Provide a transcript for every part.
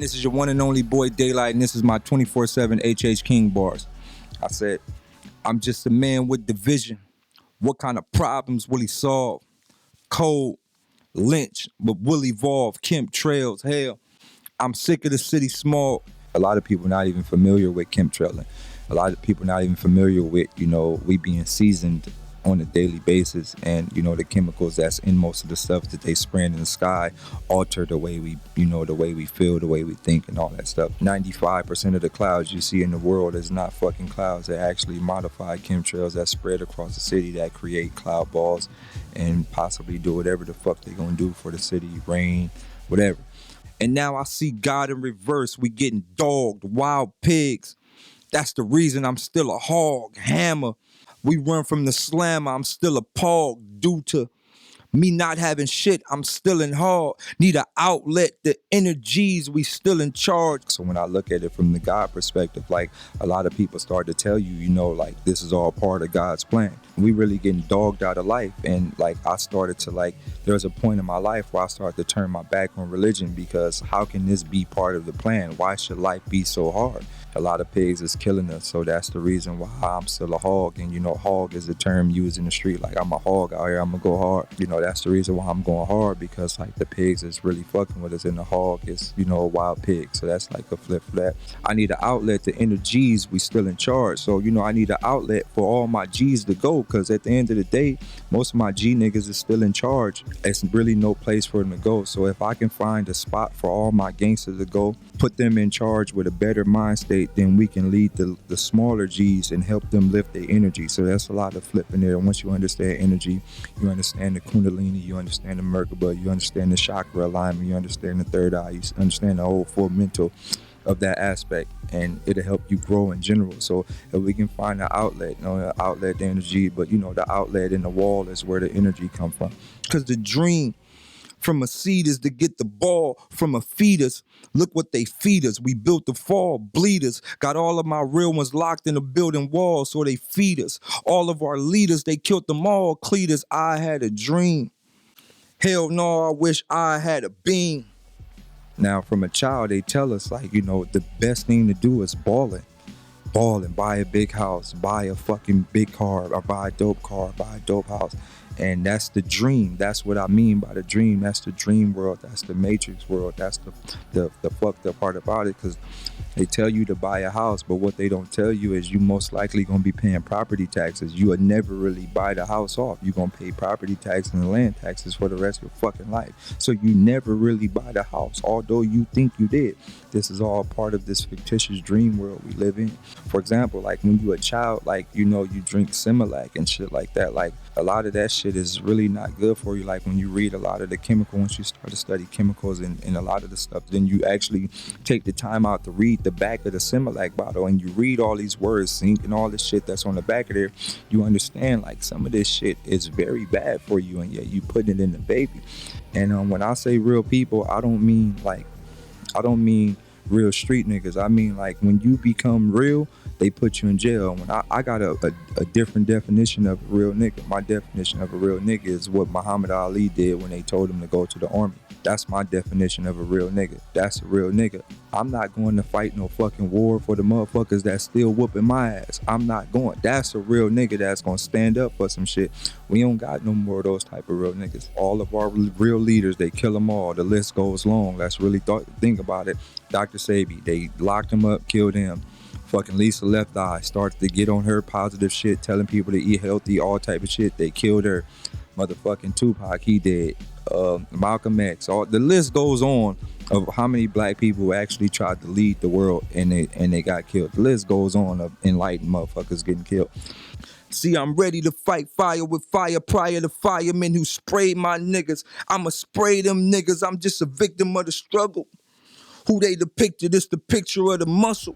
This is your one and only boy Daylyt, and this is my 24/7 HH King bars. I said, I'm just a man with division. What kind of problems will he solve? Cold, lynch, but will evolve. Chemtrails, hell. I'm sick of the city small. A lot of people not even familiar with chemtrailing. A lot of people not even familiar with, we being seasoned on a daily basis, and the chemicals that's in most of the stuff that they spraying in the sky alter the way we the way we feel, the way we think, and all that stuff. 95% of the clouds you see in the world is not fucking clouds. They're actually modified chemtrails that spread across the city that create cloud balls and possibly do whatever the fuck they gonna do for the city, rain, whatever. And now I see God in reverse. We getting dogged, wild pigs. That's the reason I'm still a hog, hammer. We run from the slammer, I'm still appalled. Due to me not having shit, I'm still in hard. Need an outlet, the energies, we still in charge. So when I look at it from the God perspective, like a lot of people start to tell you, like this is all part of God's plan. We really getting dogged out of life. And like I started to there was a point in my life where I started to turn my back on religion, because how can this be part of the plan? Why should life be so hard? A lot of pigs is killing us, so that's the reason why I'm still a hog. And hog is a term used in the street, like I'm a hog out here, I'm gonna go hard. That's the reason why I'm going hard, because like the pigs is really fucking with us, and the hog is a wild pig. So that's like a flip for that. I need an outlet to inner G's, we still in charge. So I need an outlet for all my G's to go, because at the end of the day, most of my G niggas is still in charge. It's really no place for them to go. So if I can find a spot for all my gangsters to go, put them in charge with a better mind state, then we can lead the smaller G's and help them lift their energy. So that's a lot of flipping there. Once you understand energy, you understand the Kundalini, you understand the Merkaba, you understand the chakra alignment, you understand the third eye, you understand the whole full mental of that aspect, and it'll help you grow in general. So if we can find an outlet, the outlet, the energy, but the outlet in the wall is where the energy come from. Because the dream from a seed is to get the ball from a fetus. Look what they feed us. We built the fall, bleeders. Got all of my real ones locked in the building walls, so they feed us. All of our leaders, they killed them all. Cleaters, I had a dream. Hell no, I wish I had a beam. Now, from a child, they tell us, the best thing to do is balling. Ball and buy a big house, buy a fucking big car, or buy a dope car, buy a dope house. And that's the dream. That's what I mean by the dream. That's the dream world. That's the matrix world. That's the fucked up part about it, because they tell you to buy a house, but what they don't tell you is you most likely gonna be paying property taxes. You would never really buy the house off. You're gonna pay property tax and land taxes for the rest of your fucking life. So you never really buy the house, although you think you did. This is all part of this fictitious dream world we live in. For example, like when you a child, you drink Similac and shit like that. Like a lot of that shit is really not good for you. Like when you read a lot of the chemical, once you start to study chemicals and a lot of the stuff, then you actually take the time out to read the back of the Similac bottle, and you read all these words, zinc and all this shit that's on the back of there. You understand like some of this shit is very bad for you, and yet you put it in the baby. And when I say real people, I don't mean real street niggas. I mean like when you become real, they put you in jail. When I got a different definition of a real nigga. My definition of a real nigga is what Muhammad Ali did when they told him to go to the army. That's my definition of a real nigga. That's a real nigga. I'm not going to fight no fucking war for the motherfuckers that's still whooping my ass. I'm not going. That's a real nigga that's going to stand up for some shit. We don't got no more of those type of real niggas. All of our real leaders, they kill them all. The list goes long. Let's really think about it. Dr. Sabi, they locked him up, killed him. Fucking Lisa Left Eye started to get on her positive shit, telling people to eat healthy, all type of shit. They killed her. Motherfucking Tupac, he dead. Malcolm X. The list goes on of how many black people actually tried to lead the world and they got killed. The list goes on of enlightened motherfuckers getting killed. See, I'm ready to fight fire with fire prior to firemen who sprayed my niggas. I'ma spray them niggas. I'm just a victim of the struggle. Who they depicted is the picture of the muscle.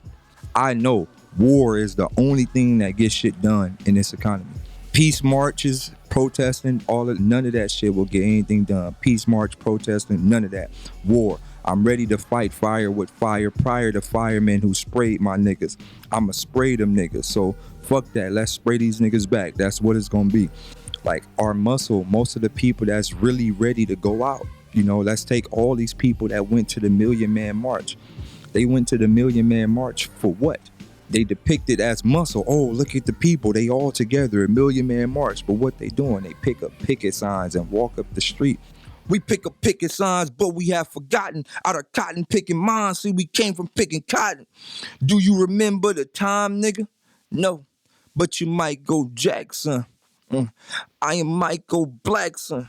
I know war is the only thing that gets shit done in this economy. Peace marches, protesting, none of that shit will get anything done. Peace march, protesting, none of that. War. I'm ready to fight fire with fire prior to firemen who sprayed my niggas. I'ma spray them niggas. So fuck that. Let's spray these niggas back. That's what it's gonna be. Like our muscle, most of the people that's really ready to go out, You know, let's take all these people that went to the Million Man March. They went to the Million Man March for what? They depicted as muscle. Oh, look at the people. They all together, a Million Man March. But what they doing? They pick up picket signs and walk up the street. We pick up picket signs, but we have forgotten out of cotton picking minds. See, we came from picking cotton. Do you remember the time, nigga? No, but you might go Jackson. I am Michael Blackson.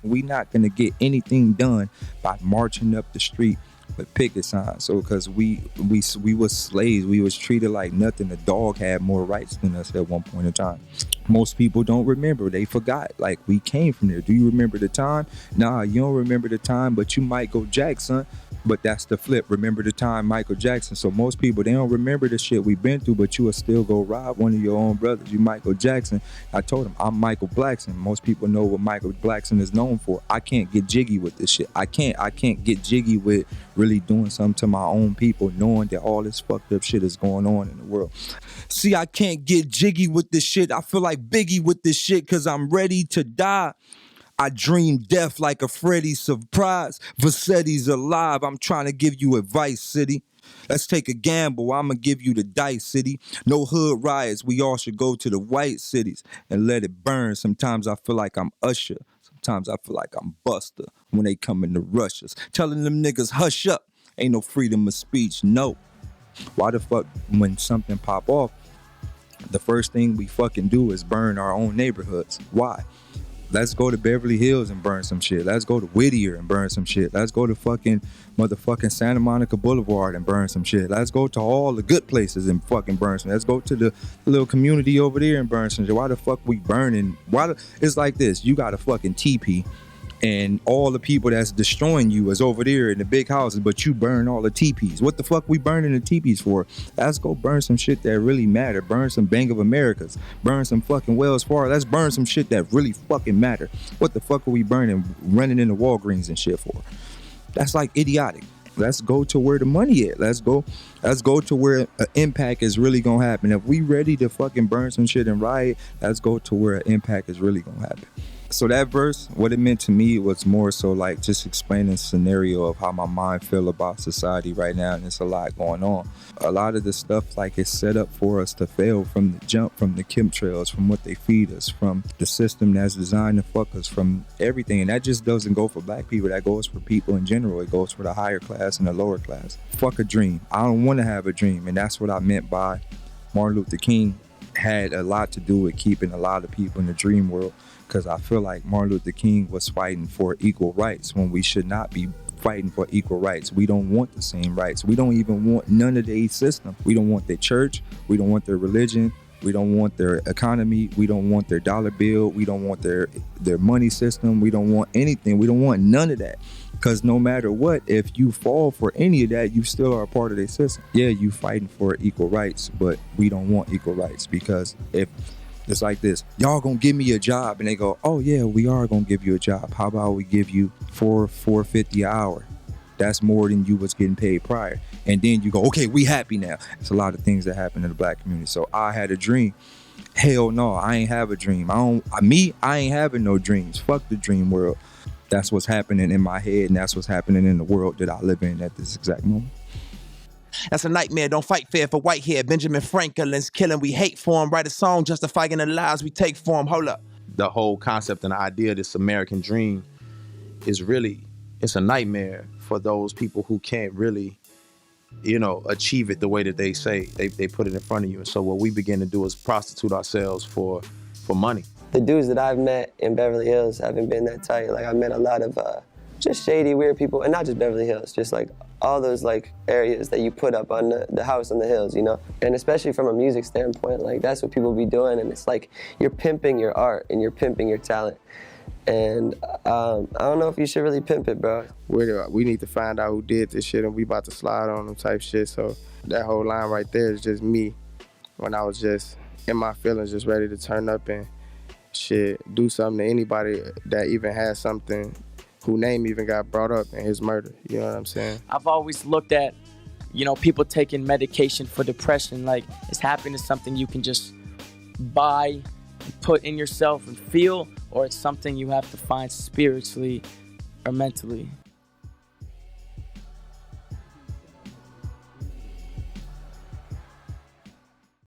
We not gonna get anything done by marching up the street with picket signs. So because we was slaves, we was treated like nothing. The dog had more rights than us at one point in time. Most people don't remember. They forgot. Like, we came from there. Do you remember the time? Nah, you don't remember the time, but you might go Jackson. But that's the flip. Remember the time, Michael Jackson. So most people, they don't remember the shit we've been through, but you will still go rob one of your own brothers. You Michael Jackson. I told him, I'm Michael Blackson. Most people know what Michael Blackson is known for. I can't get jiggy with this shit. I can't get jiggy with really doing something to my own people, knowing that all this fucked up shit is going on in the world. See, I can't get jiggy with this shit. I feel like Biggie with this shit because I'm ready to die. I dream death like a Freddy surprise. Vassetti's alive. I'm trying to give you advice, city. Let's take a gamble. I'ma give you the dice, city. No hood riots. We all should go to the white cities and let it burn. Sometimes I feel like I'm Usher. Sometimes I feel like I'm Buster when they coming to rush us. Telling them niggas hush up. Ain't no freedom of speech, no. Why the fuck when something pop off, the first thing we fucking do is burn our own neighborhoods? Why? Let's go to Beverly Hills and burn some shit. Let's go to Whittier and burn some shit. Let's go to fucking motherfucking Santa Monica Boulevard and burn some shit. Let's go to all the good places and fucking burn some. Let's go to the little community over there and burn some shit. Why the fuck we burning? It's like this. You got a fucking teepee and all the people that's destroying you is over there in the big houses, but you burn all the teepees. What the fuck we burning the teepees for? Let's go burn some shit that really matter. Burn some Bank of Americas. Burn some fucking Wells Fargo. Let's burn some shit that really fucking matter. What the fuck are we burning, running into Walgreens and shit for? That's like idiotic. Let's go to where the money at. Let's go to where an impact is really gonna happen. If we ready to fucking burn some shit and riot, let's go to where an impact is really gonna happen. So that verse, what it meant to me was more so like just explaining the scenario of how my mind feel about society right now, and there's a lot going on. A lot of the stuff like it's set up for us to fail from the jump, from the chemtrails, from what they feed us, from the system that's designed to fuck us, from everything. And that just doesn't go for black people, that goes for people in general. It goes for the higher class and the lower class. Fuck a dream. I don't want to have a dream, and that's what I meant by Martin Luther King had a lot to do with keeping a lot of people in the dream world. Because I feel like Martin Luther King was fighting for equal rights when we should not be fighting for equal rights. We don't want the same rights. We don't even want none of their system. We don't want their church. We don't want their religion. We don't want their economy. We don't want their dollar bill. We don't want their money system. We don't want anything. We don't want none of that. Because no matter what, if you fall for any of that, you still are a part of their system. Yeah, you fighting for equal rights, but we don't want equal rights. Because if it's like this, y'all gonna give me a job, and they go, oh yeah, we are gonna give you a job. How about we give you $4.50 an hour? That's more than you was getting paid prior. And then you go, okay, we happy now. It's a lot of things that happen in the black community. So I had a dream. Hell no, I ain't have a dream. I ain't having no dreams. Fuck the dream world. That's what's happening in my head, and that's what's happening in the world that I live in at this exact moment. That's a nightmare, don't fight fair for white hair. Benjamin Franklin's killing, we hate for him. Write a song justifying the lies we take for him. Hold up. The whole concept and the idea of this American dream is really, it's a nightmare for those people who can't really, achieve it the way that they say. They put it in front of you. And so what we begin to do is prostitute ourselves for money. The dudes that I've met in Beverly Hills haven't been that tight. Like, I've met a lot of just shady, weird people, and not just Beverly Hills, just like all those like areas that you put up on the house on the hills, And especially from a music standpoint, like that's what people be doing, and it's like you're pimping your art and you're pimping your talent. And I don't know if you should really pimp it, bro. We need to find out who did this shit, and we about to slide on them type shit. So that whole line right there is just me when I was just in my feelings, just ready to turn up and shit, do something to anybody that even has something whose name even got brought up in his murder. You know what I'm saying? I've always looked at, people taking medication for depression like it's happiness something you can just buy, put in yourself and feel, or it's something you have to find spiritually or mentally?